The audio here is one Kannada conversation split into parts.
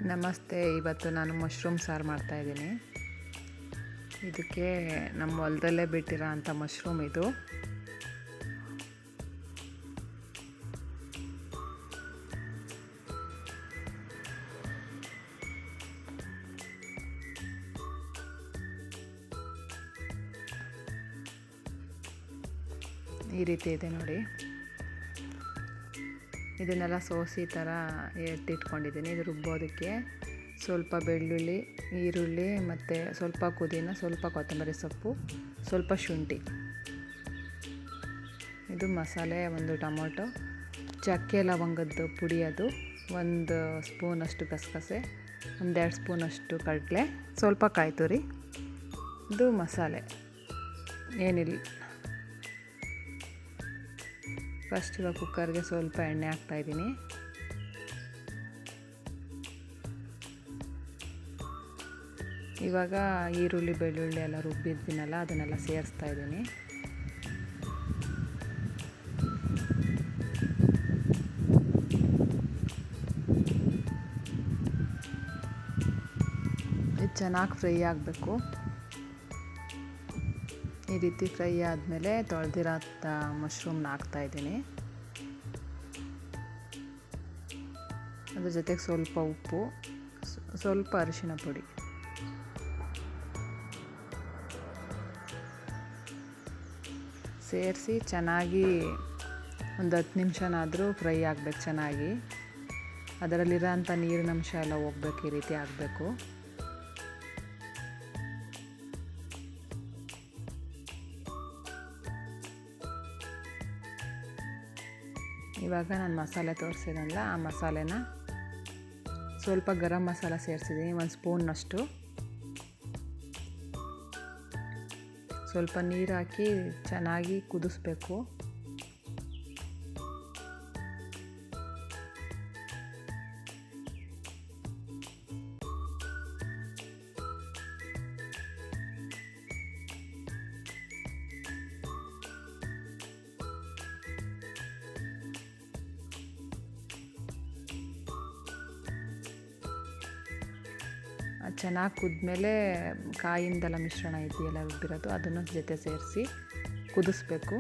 ನಮಸ್ತೆ. ಇವತ್ತು ನಾನು ಮಶ್ರೂಮ್ ಸಾರು ಮಾಡ್ತಾಯಿದ್ದೀನಿ. ಇದಕ್ಕೆ ನಮ್ಮ ಹೊಲದಲ್ಲೇ ಬಿಟ್ಟಿರೋ ಅಂಥ ಮಶ್ರೂಮ್ ಇದು. ಈ ರೀತಿ ಇದೆ ನೋಡಿ. ಇದನ್ನೆಲ್ಲ ಸೋಸಿ ಥರ ಎತ್ತಿಟ್ಕೊಂಡಿದ್ದೀನಿ. ಇದು ರುಬ್ಬೋದಕ್ಕೆ ಸ್ವಲ್ಪ ಬೆಳ್ಳುಳ್ಳಿ, ಈರುಳ್ಳಿ ಮತ್ತು ಸ್ವಲ್ಪ ಪುದೀನ, ಸ್ವಲ್ಪ ಕೊತ್ತಂಬರಿ ಸೊಪ್ಪು, ಸ್ವಲ್ಪ ಶುಂಠಿ. ಇದು ಮಸಾಲೆ, ಒಂದು ಟೊಮೊಟೊ, ಚಕ್ಕೆ ಲವಂಗದ್ದು ಪುಡಿ, ಅದು ಒಂದು ಸ್ಪೂನಷ್ಟು ಗಸಗಸೆ, ಒಂದೆರಡು ಸ್ಪೂನಷ್ಟು ಕಡಲೆ, ಸ್ವಲ್ಪ ಕಾಯಿ ತುರಿ. ಇದು ಮಸಾಲೆ ಏನಿಲ್ಲ. ಫಸ್ಟ್ ಇವಾಗ ಕುಕ್ಕರ್ಗೆ ಸ್ವಲ್ಪ ಎಣ್ಣೆ ಹಾಕ್ತಾಯಿದ್ದೀನಿ. ಇವಾಗ ಈರುಳ್ಳಿ ಬೆಳ್ಳುಳ್ಳಿ ಎಲ್ಲ ರುಬ್ಬಿದ್ದೀನಲ್ಲ, ಅದನ್ನೆಲ್ಲ ಸೇರಿಸ್ತಾ ಇದ್ದೀನಿ. ಇದು ಚೆನ್ನಾಗಿ ಫ್ರೈ ಆಗಬೇಕು. ಈ ರೀತಿ ಫ್ರೈ ಆದಮೇಲೆ ತೊಳೆದಿರೋ ಮಶ್ರೂಮ್ನ ಹಾಕ್ತಾಯಿದ್ದೀನಿ. ಅದ್ರ ಜೊತೆಗೆ ಸ್ವಲ್ಪ ಉಪ್ಪು, ಸ್ವಲ್ಪ ಅರಿಶಿಣ ಪುಡಿ. ಸೇರಿಸಿ ಚೆನ್ನಾಗಿ ಒಂದು 10 ನಿಮಿಷನಾದರೂ ಫ್ರೈ ಆಗಬೇಕು ಚೆನ್ನಾಗಿ. ಅದರಲ್ಲಿರೋ ಅಂಥ ನೀರಿನ ಅಂಶ ಎಲ್ಲ ಹೋಗ್ಬೇಕು. ಈ ರೀತಿ ಆಗಬೇಕು. ಇವಾಗ ನಾನು ಮಸಾಲೆ ತೋರಿಸಿದ್ನಲ್ಲ, ಆ ಮಸಾಲೆನ ಸ್ವಲ್ಪ ಗರಂ ಮಸಾಲ ಸೇರಿಸಿದ್ದೀನಿ, 1 ಸ್ಪೂನ್ನಷ್ಟು. ಸ್ವಲ್ಪ ನೀರು ಹಾಕಿ ಚೆನ್ನಾಗಿ ಕುದಿಸ್ಬೇಕು. ಚೆನ್ನಾಗಿ ಕುದ್ಮೇಲೆ ಕಾಯಿಂದೆಲ್ಲ ಮಿಶ್ರಣ ಇದೆಯಲ್ಲ ರುಬ್ಬಿರೋದು, ಅದನ್ನು ಜೊತೆ ಸೇರಿಸಿ ಕುದಿಸ್ಬೇಕು.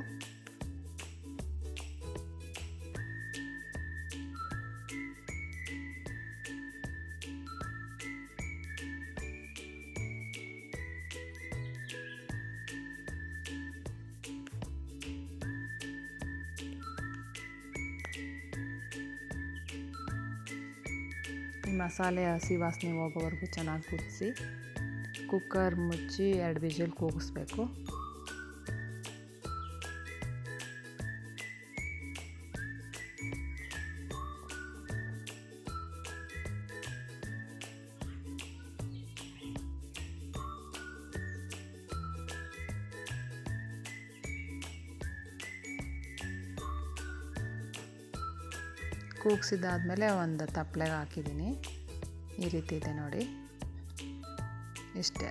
ಈ ಮಸಾಲೆ ಹಸಿ ವಾಸನೆ ಹೋಗೋವರೆಗೂ ಚೆನ್ನಾಗಿ ಕುದಿಸಿ ಕುಕ್ಕರ್ ಮುಚ್ಚಿ 2 ವಿಷಲ್ ಕೂಗಿಸ್ಬೇಕು. ಕೂಗಿಸಿದಾದ್ಮೇಲೆ ಒಂದು ತಪ್ಪಲೆಗೆ ಹಾಕಿದ್ದೀನಿ. ಈ ರೀತಿ ಇದೆ ನೋಡಿ. ಇಷ್ಟೇ.